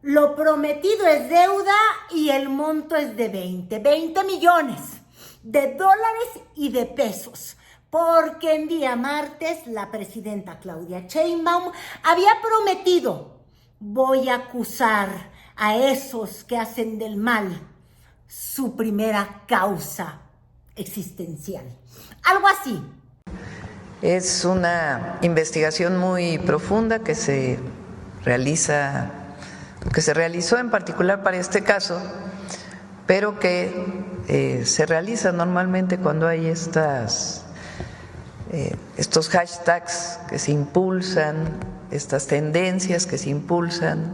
Lo prometido es deuda y el monto es de 20 millones de dólares y de pesos. Porque en día martes la presidenta Claudia Sheinbaum había prometido: voy a acusar a esos que hacen del mal su primera causa existencial. Algo así. Es una investigación muy profunda que se realizó en particular para este caso, pero que se realiza normalmente cuando hay estos hashtags que se impulsan, estas tendencias que se impulsan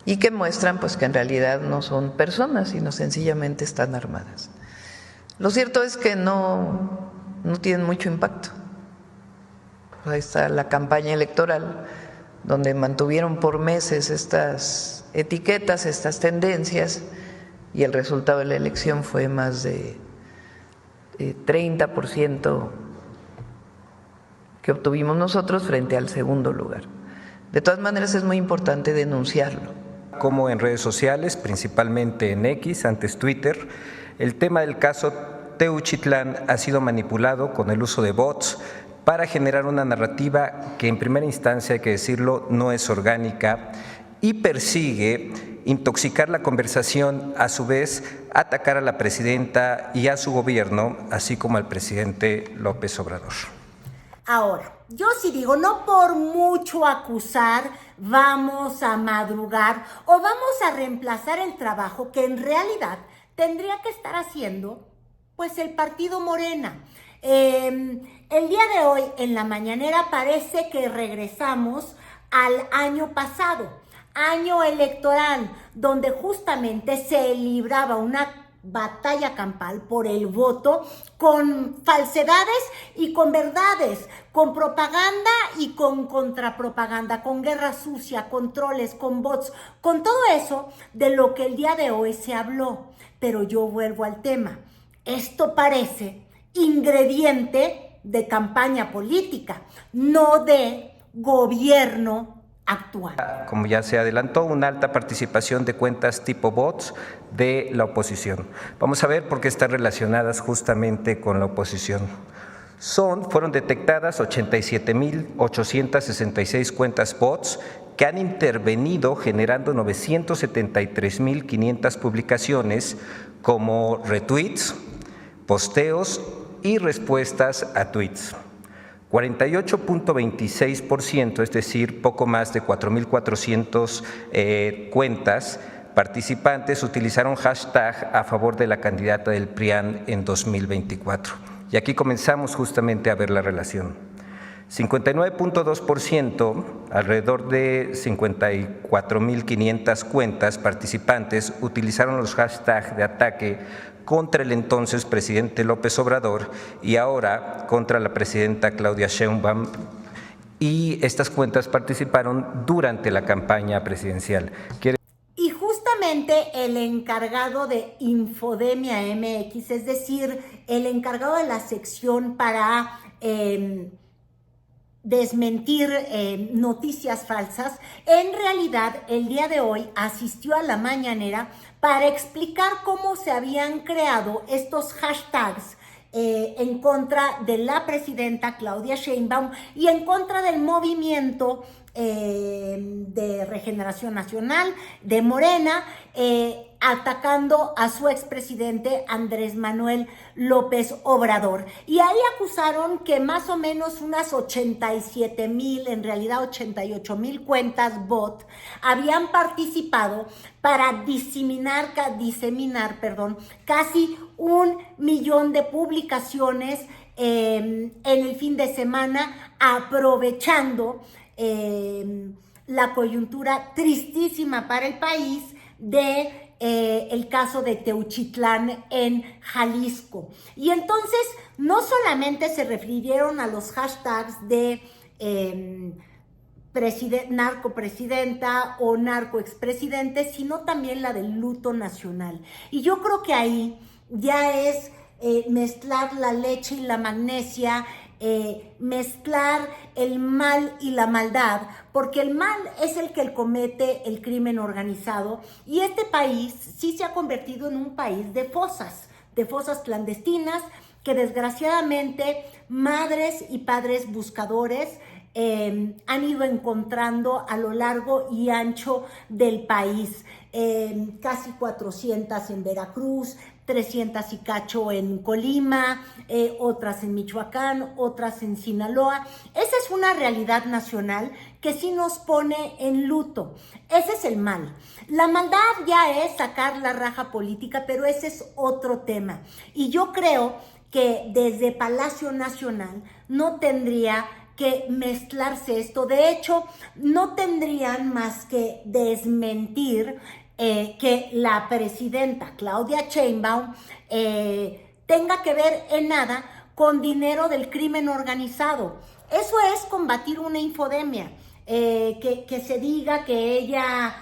y que muestran pues que en realidad no son personas, sino sencillamente están armadas. Lo cierto es que no tienen mucho impacto. Ahí está la campaña electoral, donde mantuvieron por meses estas etiquetas, estas tendencias, y el resultado de la elección fue más de 30% que obtuvimos nosotros frente al segundo lugar. De todas maneras, es muy importante denunciarlo. Como en redes sociales, principalmente en X, antes Twitter, el tema del caso Teuchitlán ha sido manipulado con el uso de bots para generar una narrativa que en primera instancia, hay que decirlo, no es orgánica y persigue intoxicar la conversación, a su vez atacar a la presidenta y a su gobierno, así como al presidente López Obrador. Ahora, yo sí digo, no por mucho acusar vamos a madrugar o vamos a reemplazar el trabajo que en realidad tendría que estar haciendo pues el partido Morena. El día de hoy en la mañanera parece que regresamos al año pasado, año electoral, donde justamente se libraba una batalla campal por el voto con falsedades y con verdades, con propaganda y con contrapropaganda, con guerra sucia, con troles, con bots, con todo eso de lo que el día de hoy se habló. Pero yo vuelvo al tema. Esto parece ingrediente de campaña política, no de gobierno actual. Como ya se adelantó, una alta participación de cuentas tipo bots de la oposición. Vamos a ver por qué están relacionadas justamente con la oposición. Fueron detectadas 87,866 cuentas bots que han intervenido generando 973,500 publicaciones como retweets, posteos y respuestas a tweets. 48.26%, es decir, poco más de 4,400 cuentas participantes utilizaron hashtag a favor de la candidata del PRIAN en 2024. Y aquí comenzamos justamente a ver la relación. 59.2%, alrededor de 54,500 cuentas participantes utilizaron los hashtags de ataque contra el entonces presidente López Obrador y ahora contra la presidenta Claudia Sheinbaum, y estas cuentas participaron durante la campaña presidencial. Y justamente el encargado de Infodemia MX, es decir, el encargado de la sección para desmentir noticias falsas, en realidad el día de hoy asistió a la mañanera para explicar cómo se habían creado estos hashtags en contra de la presidenta Claudia Sheinbaum y en contra del movimiento de Regeneración Nacional de Morena, atacando a su expresidente Andrés Manuel López Obrador. Y ahí acusaron que más o menos unas 87,000, en realidad 88,000 cuentas bot habían participado para diseminar, casi 1 millón de publicaciones en el fin de semana, aprovechando la coyuntura tristísima para el país de el caso de Teuchitlán en Jalisco. Y entonces no solamente se refirieron a los hashtags de narcopresidenta o narcoexpresidente, sino también la del luto nacional. Y yo creo que ahí ya es mezclar la leche y la magnesia mezclar el mal y la maldad, porque el mal es el que comete el crimen organizado, y este país sí se ha convertido en un país de fosas clandestinas, que desgraciadamente madres y padres buscadores han ido encontrando a lo largo y ancho del país. Casi 400 en Veracruz, 300 y cacho en Colima, otras en Michoacán, otras en Sinaloa. Esa es una realidad nacional que sí nos pone en luto. Ese es el mal. La maldad ya es sacar la raja política, pero ese es otro tema. Y yo creo que desde Palacio Nacional no tendría que mezclarse esto. De hecho, no tendrían más que desmentir que la presidenta Claudia Sheinbaum tenga que ver en nada con dinero del crimen organizado. Eso es combatir una infodemia. Que se diga que ella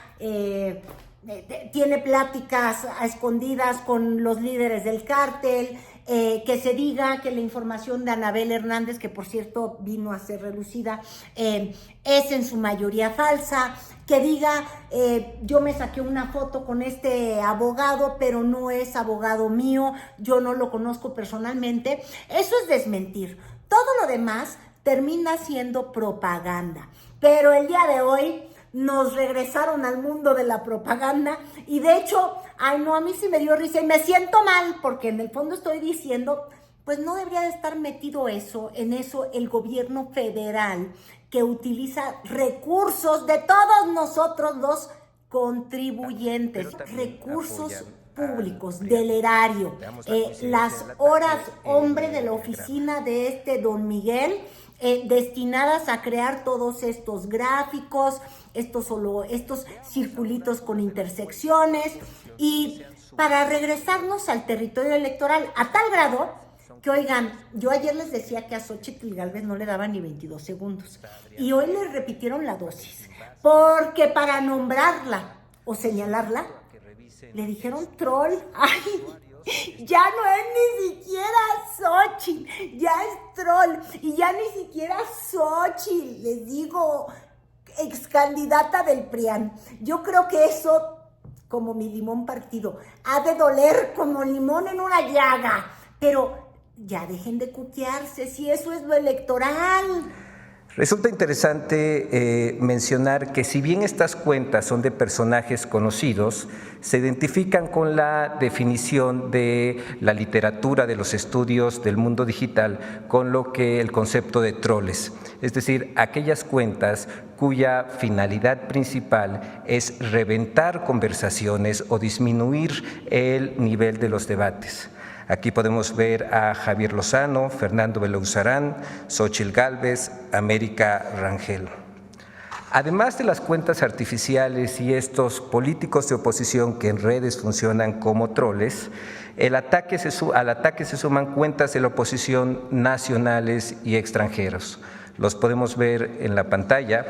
tiene pláticas a escondidas con los líderes del cártel, que se diga que la información de Anabel Hernández, que por cierto vino a ser relucida, es en su mayoría falsa, que diga yo me saqué una foto con este abogado, pero no es abogado mío, yo no lo conozco personalmente. Eso es desmentir. Todo lo demás termina siendo propaganda, pero el día de hoy nos regresaron al mundo de la propaganda, y de hecho, ay no, a mí sí me dio risa y me siento mal, porque en el fondo estoy diciendo, pues no debería de estar metido en eso el gobierno federal, que utiliza recursos de todos nosotros los contribuyentes, recursos públicos, del erario, las horas hombre de la oficina de don Miguel, destinadas a crear todos estos gráficos, estos circulitos con intersecciones, y para regresarnos al territorio electoral, a tal grado que, oigan, yo ayer les decía que a Xóchitl Gálvez no le daban ni 22 segundos, y hoy le repitieron la dosis, porque para nombrarla o señalarla, le dijeron troll. ¡Ay! Ya no es ni siquiera Xóchitl, ya es troll, y ya ni siquiera Xóchitl, les digo, ex candidata del PRIAN. Yo creo que eso, como mi limón partido, ha de doler como limón en una llaga, pero ya dejen de cuquearse, si eso es lo electoral. Resulta interesante mencionar que si bien estas cuentas son de personajes conocidos, se identifican con la definición de la literatura de los estudios del mundo digital con lo que el concepto de troles, es decir, aquellas cuentas cuya finalidad principal es reventar conversaciones o disminuir el nivel de los debates. Aquí podemos ver a Javier Lozano, Fernando Belauzarán, Xóchitl Gálvez, América Rangel. Además de las cuentas artificiales y estos políticos de oposición que en redes funcionan como troles, al ataque se suman cuentas de la oposición nacionales y extranjeros. Los podemos ver en la pantalla,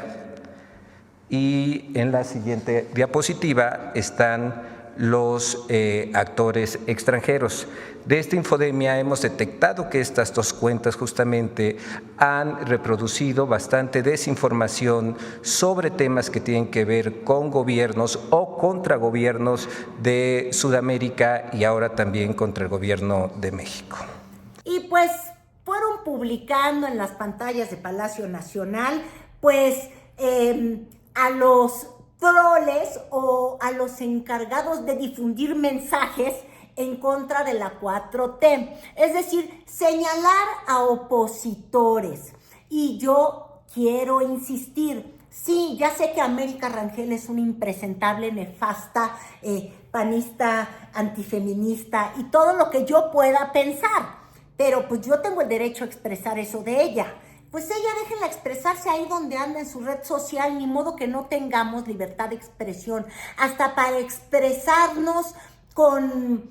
y en la siguiente diapositiva están los actores extranjeros. De esta infodemia hemos detectado que estas dos cuentas justamente han reproducido bastante desinformación sobre temas que tienen que ver con gobiernos o contra gobiernos de Sudamérica, y ahora también contra el gobierno de México. Y pues fueron publicando en las pantallas de Palacio Nacional, pues a los troles o a los encargados de difundir mensajes en contra de la 4T, es decir, señalar a opositores. Y yo quiero insistir, sí, ya sé que América Rangel es una impresentable, nefasta, panista, antifeminista y todo lo que yo pueda pensar, pero pues yo tengo el derecho a expresar eso de ella. Pues ella déjenla expresarse ahí donde anda en su red social, ni modo que no tengamos libertad de expresión, hasta para expresarnos con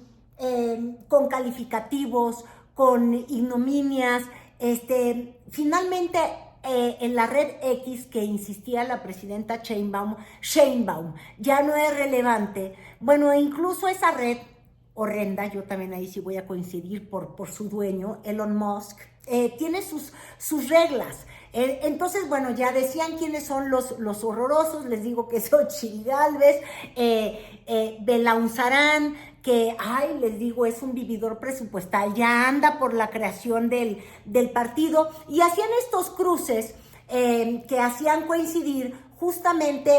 calificativos, con ignominias. Finalmente, en la red X que insistía la presidenta Sheinbaum, ya no es relevante. Bueno, incluso esa red horrenda, yo también ahí sí voy a coincidir por su dueño, Elon Musk, tiene sus reglas. Entonces, bueno, ya decían quiénes son los horrorosos, les digo que son Xochitl Gálvez, Belaunzarán, que, les digo, es un vividor presupuestal, ya anda por la creación del partido, y hacían estos cruces que hacían coincidir justamente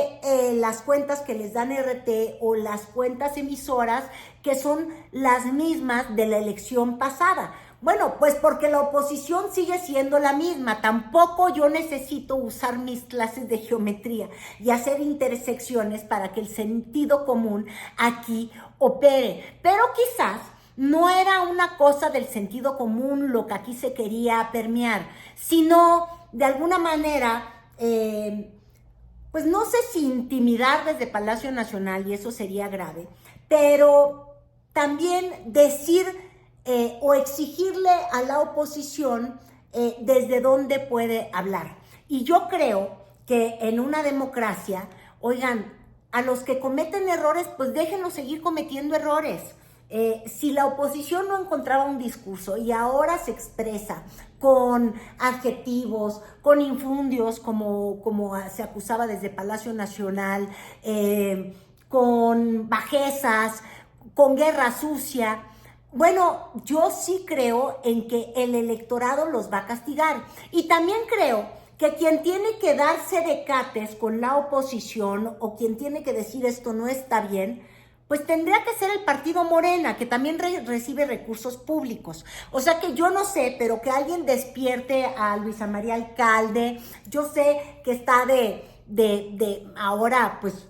las cuentas que les dan RT o las cuentas emisoras que son las mismas de la elección pasada. Bueno, pues porque la oposición sigue siendo la misma. Tampoco yo necesito usar mis clases de geometría y hacer intersecciones para que el sentido común aquí opere. Pero quizás no era una cosa del sentido común lo que aquí se quería permear, sino de alguna manera, pues no sé si intimidar desde Palacio Nacional, y eso sería grave, pero también decir o exigirle a la oposición desde dónde puede hablar. Y yo creo que en una democracia, oigan, a los que cometen errores, pues déjenlos seguir cometiendo errores. Si la oposición no encontraba un discurso y ahora se expresa con adjetivos, con infundios, como se acusaba desde Palacio Nacional, con bajezas, con guerra sucia, bueno, yo sí creo en que el electorado los va a castigar. Y también creo que quien tiene que darse decates con la oposición o quien tiene que decir esto no está bien, pues tendría que ser el partido Morena, que también recibe recursos públicos. O sea que yo no sé, pero que alguien despierte a Luisa María Alcalde. Yo sé que está de ahora pues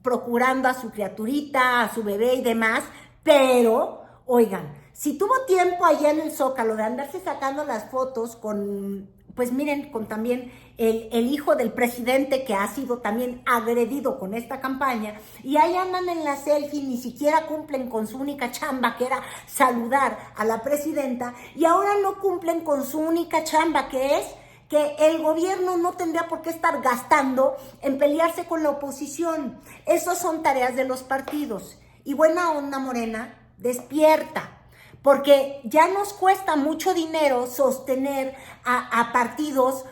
procurando a su criaturita, a su bebé y demás, pero oigan, si tuvo tiempo allá en el Zócalo de andarse sacando las fotos con, pues miren, con también el hijo del presidente que ha sido también agredido con esta campaña, y ahí andan en la selfie, ni siquiera cumplen con su única chamba, que era saludar a la presidenta, y ahora no cumplen con su única chamba, que es que el gobierno no tendría por qué estar gastando en pelearse con la oposición. Esas son tareas de los partidos. Y buena onda, Morena, despierta, porque ya nos cuesta mucho dinero sostener a partidos,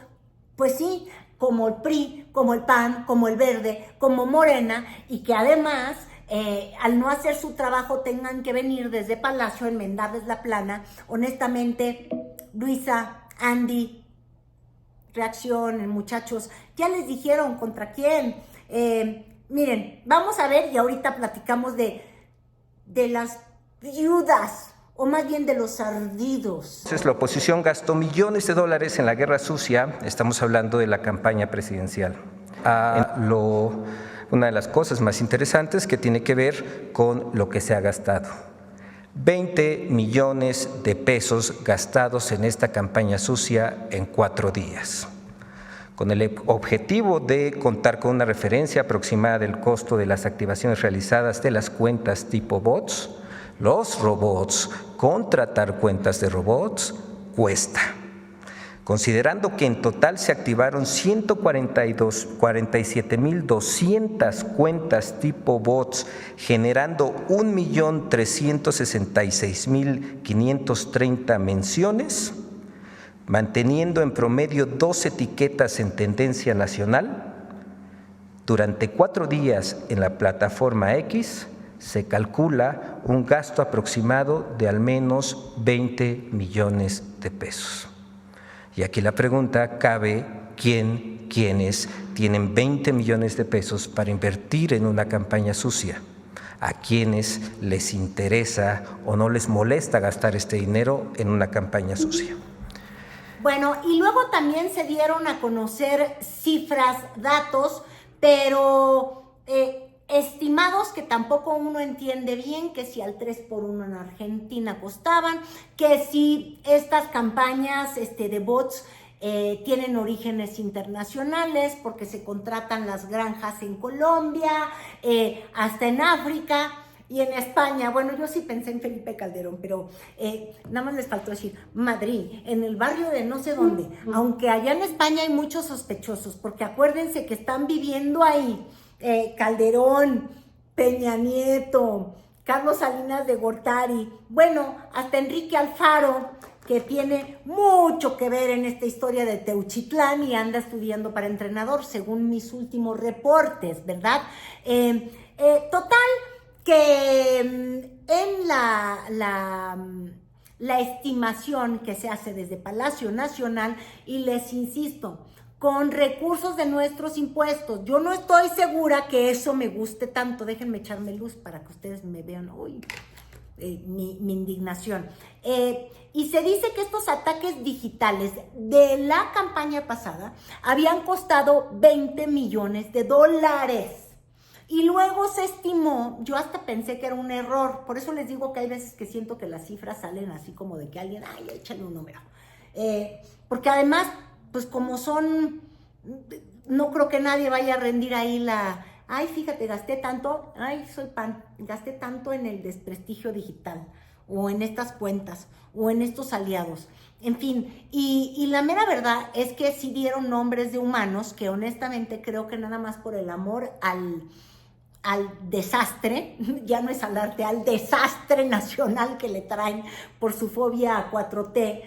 pues sí, como el PRI, como el PAN, como el Verde, como Morena, y que además, al no hacer su trabajo, tengan que venir desde Palacio a enmendarles la plana. Honestamente, Luisa, Andy, reaccionen, muchachos, ya les dijeron contra quién. Miren, vamos a ver y ahorita platicamos de las viudas, o más bien de los ardidos. Entonces, la oposición gastó millones de dólares en la guerra sucia, estamos hablando de la campaña presidencial. Una de las cosas más interesantes que tiene que ver con lo que se ha gastado. 20 millones de pesos gastados en esta campaña sucia en 4 días. Con el objetivo de contar con una referencia aproximada del costo de las activaciones realizadas de las cuentas tipo bots, los robots, contratar cuentas de robots cuesta. Considerando que en total se activaron 147,200 cuentas tipo bots, generando 1,366,530 menciones, manteniendo en promedio 2 etiquetas en tendencia nacional, durante 4 días en la plataforma X se calcula un gasto aproximado de al menos 20 millones de pesos. Y aquí la pregunta cabe, ¿quiénes tienen 20 millones de pesos para invertir en una campaña sucia? ¿A quiénes les interesa o no les molesta gastar este dinero en una campaña sucia? Bueno, y luego también se dieron a conocer cifras, datos, pero estimados que tampoco uno entiende bien, que si al 3x1 en Argentina costaban, que si estas campañas de bots tienen orígenes internacionales porque se contratan las granjas en Colombia, hasta en África y en España. Bueno, yo sí pensé en Felipe Calderón, pero nada más les faltó decir Madrid, en el barrio de no sé dónde, aunque allá en España hay muchos sospechosos, porque acuérdense que están viviendo ahí Calderón, Peña Nieto, Carlos Salinas de Gortari, bueno, hasta Enrique Alfaro, que tiene mucho que ver en esta historia de Teuchitlán y anda estudiando para entrenador, según mis últimos reportes, ¿verdad? Total, que en la estimación que se hace desde Palacio Nacional, y les insisto, con recursos de nuestros impuestos, yo no estoy segura que eso me guste tanto. Déjenme echarme luz para que ustedes me vean hoy. Mi indignación. Y se dice que estos ataques digitales de la campaña pasada habían costado $20 millones. Y luego se estimó, yo hasta pensé que era un error, por eso les digo que hay veces que siento que las cifras salen así como de que alguien, ay, échale un número. Porque además, pues como son, no creo que nadie vaya a rendir ahí ay, fíjate, gasté tanto, ay, soy pan, gasté tanto en el desprestigio digital, o en estas cuentas, o en estos aliados. En fin, y la mera verdad es que sí dieron nombres de humanos que honestamente creo que nada más por el amor al desastre, ya no es al arte, al desastre nacional que le traen por su fobia a 4T,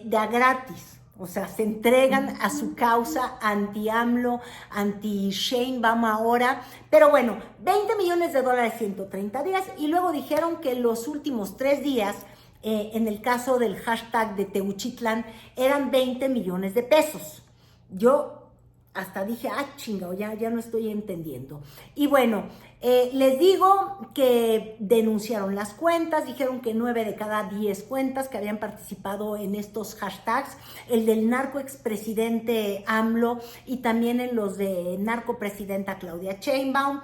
de a gratis. O sea, se entregan a su causa anti-AMLO, anti-Sheinbaum ahora. Pero bueno, $20 millones, 130 días. Y luego dijeron que los últimos 3 días, en el caso del hashtag de Teuchitlán, eran 20 millones de pesos. Yo hasta dije, chingado, ya no estoy entendiendo. Y bueno, les digo que denunciaron las cuentas, dijeron que 9 de cada 10 cuentas que habían participado en estos hashtags, el del narco expresidente AMLO y también en los de narcopresidenta Claudia Sheinbaum,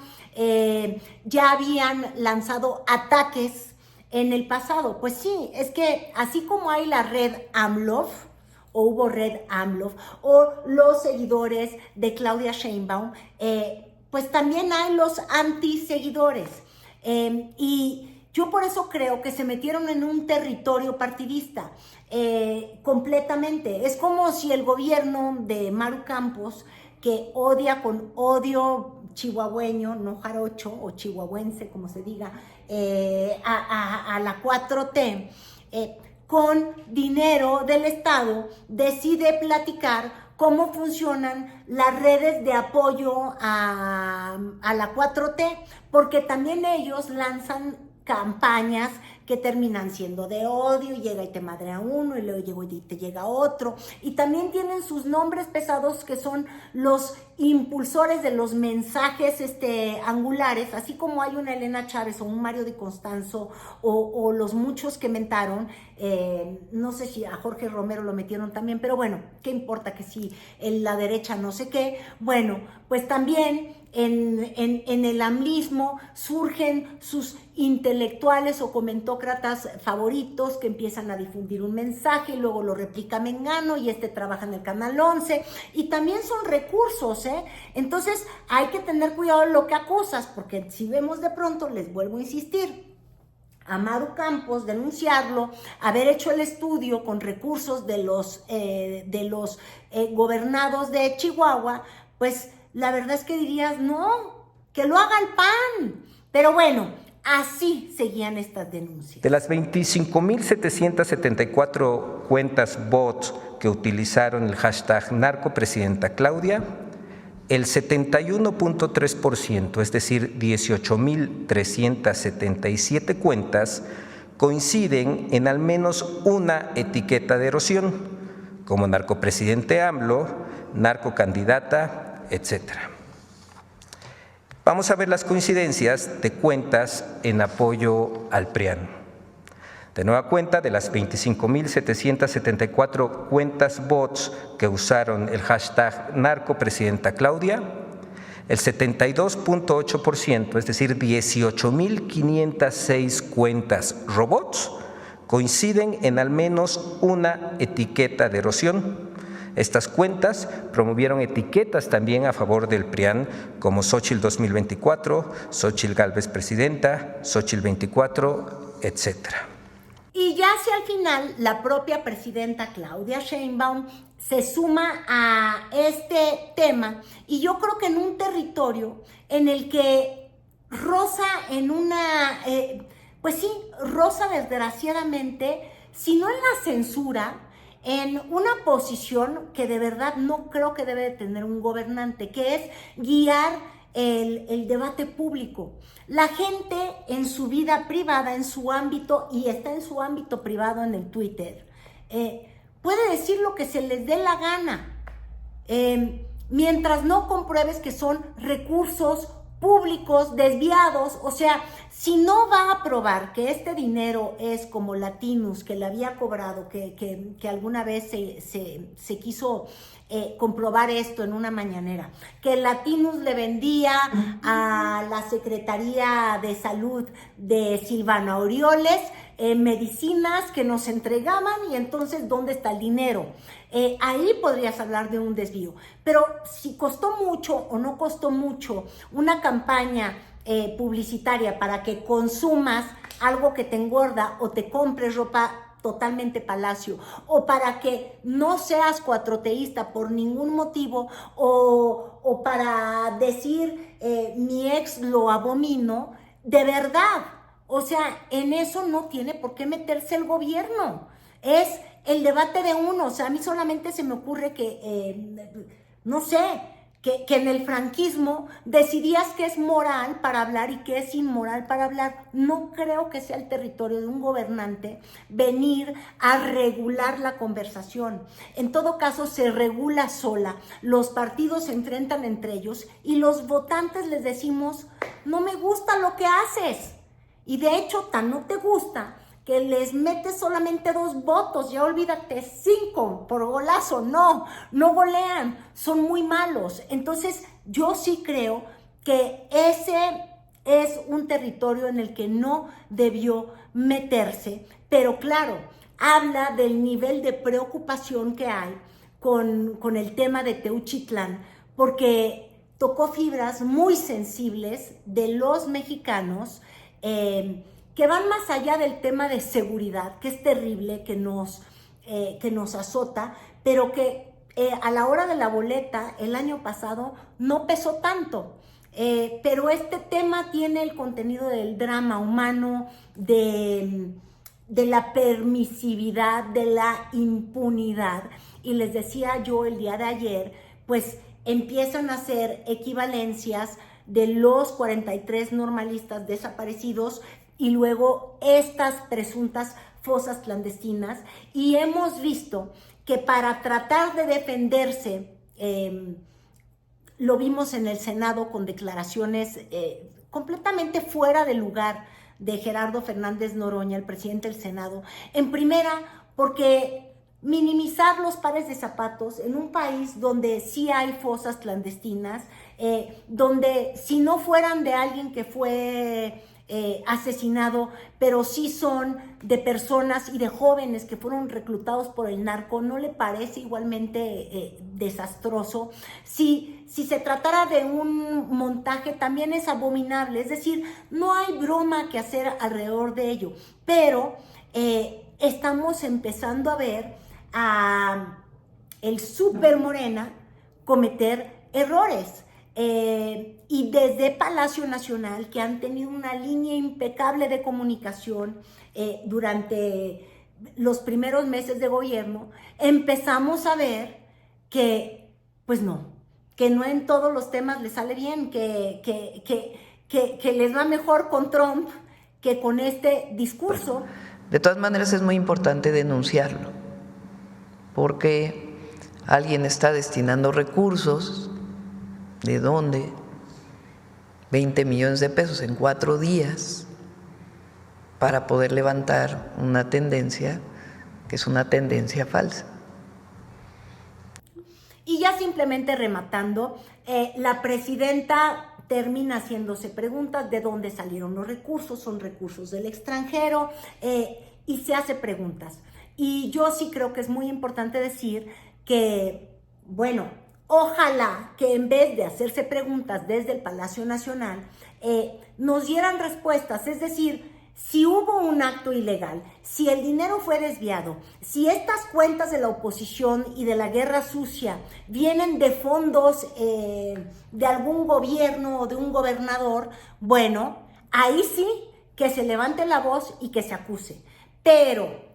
ya habían lanzado ataques en el pasado. Pues sí, es que así como hay la red AMLOF, o hubo red AMLOF, o los seguidores de Claudia Sheinbaum, pues también hay los antiseguidores. Y yo por eso creo que se metieron en un territorio partidista completamente. Es como si el gobierno de Maru Campos, que odia con odio chihuahueño, no jarocho o chihuahuense, como se diga, a la 4T, con dinero del Estado, decide platicar cómo funcionan las redes de apoyo a la 4T, porque también ellos lanzan campañas que terminan siendo de odio, y llega y te madrea uno, y luego y te llega otro, y también tienen sus nombres pesados que son los impulsores de los mensajes angulares, así como hay una Elena Chávez o un Mario Di Constanzo o los muchos que mentaron, no sé si a Jorge Romero lo metieron también, pero bueno, ¿qué importa que si en la derecha no sé qué? Bueno, pues también en el amlismo surgen sus intelectuales o comentócratas favoritos que empiezan a difundir un mensaje y luego lo replica Mengano y trabaja en el Canal 11, y también son recursos, Entonces hay que tener cuidado en lo que acusas, porque si vemos de pronto, les vuelvo a insistir, a Maru Campos, denunciarlo, haber hecho el estudio con recursos de los gobernados de Chihuahua, pues la verdad es que dirías, no, que lo haga el PAN. Pero bueno, así seguían estas denuncias. De las 25.774 cuentas bots que utilizaron el hashtag narcopresidenta Claudia, el 71.3%, es decir, 18.377 cuentas, coinciden en al menos una etiqueta de erosión, como narcopresidente AMLO, narcocandidata, etcétera. Vamos a ver las coincidencias de cuentas en apoyo al PRIAN. De nueva cuenta, de las 25.774 cuentas bots que usaron el hashtag narcopresidenta Claudia, el 72.8%, es decir, 18.506 cuentas robots, coinciden en al menos una etiqueta de erosión. Estas cuentas promovieron etiquetas también a favor del PRIAN, como Xóchitl 2024, Xóchitl Gálvez presidenta, Xóchitl 24, etcétera. Y ya hacia el final, la propia presidenta Claudia Sheinbaum se suma a este tema, y yo creo que en un territorio en el que roza en una, pues sí, roza desgraciadamente sino en la censura, en una posición que de verdad no creo que debe de tener un gobernante, que es guiar el debate público. La gente en su vida privada, en su ámbito, y está en su ámbito privado en el Twitter, puede decir lo que se les dé la gana, mientras no compruebes que son recursos públicos desviados. O sea, si no va a probar que este dinero es como Latinus, que le había cobrado, que alguna vez se quiso comprobar esto en una mañanera, que Latinus le vendía a la Secretaría de Salud de Silvano Aureoles medicinas que nos entregaban, y entonces, ¿dónde está el dinero? Ahí podrías hablar de un desvío. Pero si costó mucho o no costó mucho una campaña publicitaria para que consumas algo que te engorda, o te compres ropa totalmente palacio, o para que no seas cuatroteísta por ningún motivo, o para decir mi ex lo abomino, de verdad, o sea, en eso no tiene por qué meterse el gobierno. Es el debate de uno. O sea, a mí solamente se me ocurre que, no sé, que en el franquismo decidías qué es moral para hablar y qué es inmoral para hablar. No creo que sea el territorio de un gobernante venir a regular la conversación. En todo caso, se regula sola. Los partidos se enfrentan entre ellos y los votantes les decimos, no me gusta lo que haces. Y de hecho, tan no te gusta que les metes solamente 2 votos, ya olvídate, 5 por golazo. No golean, son muy malos. Entonces, yo sí creo que ese es un territorio en el que no debió meterse, pero claro, habla del nivel de preocupación que hay con el tema de Teuchitlán, porque tocó fibras muy sensibles de los mexicanos, que van más allá del tema de seguridad, que es terrible, que nos azota, pero que a la hora de la boleta el año pasado no pesó tanto. Pero este tema tiene el contenido del drama humano, de la permisividad, de la impunidad. Y les decía yo el día de ayer, pues empiezan a hacer equivalencias de los 43 normalistas desaparecidos y luego estas presuntas fosas clandestinas, y hemos visto que para tratar de defenderse, lo vimos en el Senado con declaraciones completamente fuera de lugar de Gerardo Fernández Noroña, el presidente del Senado, en primera porque minimizar los pares de zapatos en un país donde sí hay fosas clandestinas, donde si no fueran de alguien que fue asesinado, pero sí son de personas y de jóvenes que fueron reclutados por el narco, ¿no le parece igualmente desastroso? Si se tratara de un montaje, también es abominable. Es decir, no hay broma que hacer alrededor de ello, pero estamos empezando a ver a el Super Morena cometer errores. Y desde Palacio Nacional, que han tenido una línea impecable de comunicación durante los primeros meses de gobierno, empezamos a ver que, pues no, que no en todos los temas les sale bien, que les va mejor con Trump que con este discurso. De todas maneras, es muy importante denunciarlo, porque alguien está destinando recursos. ¿De dónde? 20 millones de pesos en 4 días para poder levantar una tendencia que es una tendencia falsa. Y ya simplemente rematando, la presidenta termina haciéndose preguntas de dónde salieron los recursos, son recursos del extranjero, y se hace preguntas. Y yo sí creo que es muy importante decir que, bueno, ojalá que en vez de hacerse preguntas desde el Palacio Nacional, nos dieran respuestas. Es decir, si hubo un acto ilegal, si el dinero fue desviado, si estas cuentas de la oposición y de la guerra sucia vienen de fondos de algún gobierno o de un gobernador, bueno, ahí sí que se levante la voz y que se acuse. Pero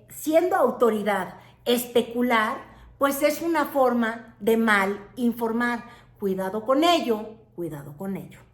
siendo autoridad, especular, pues es una forma de mal informar. Cuidado con ello, cuidado con ello.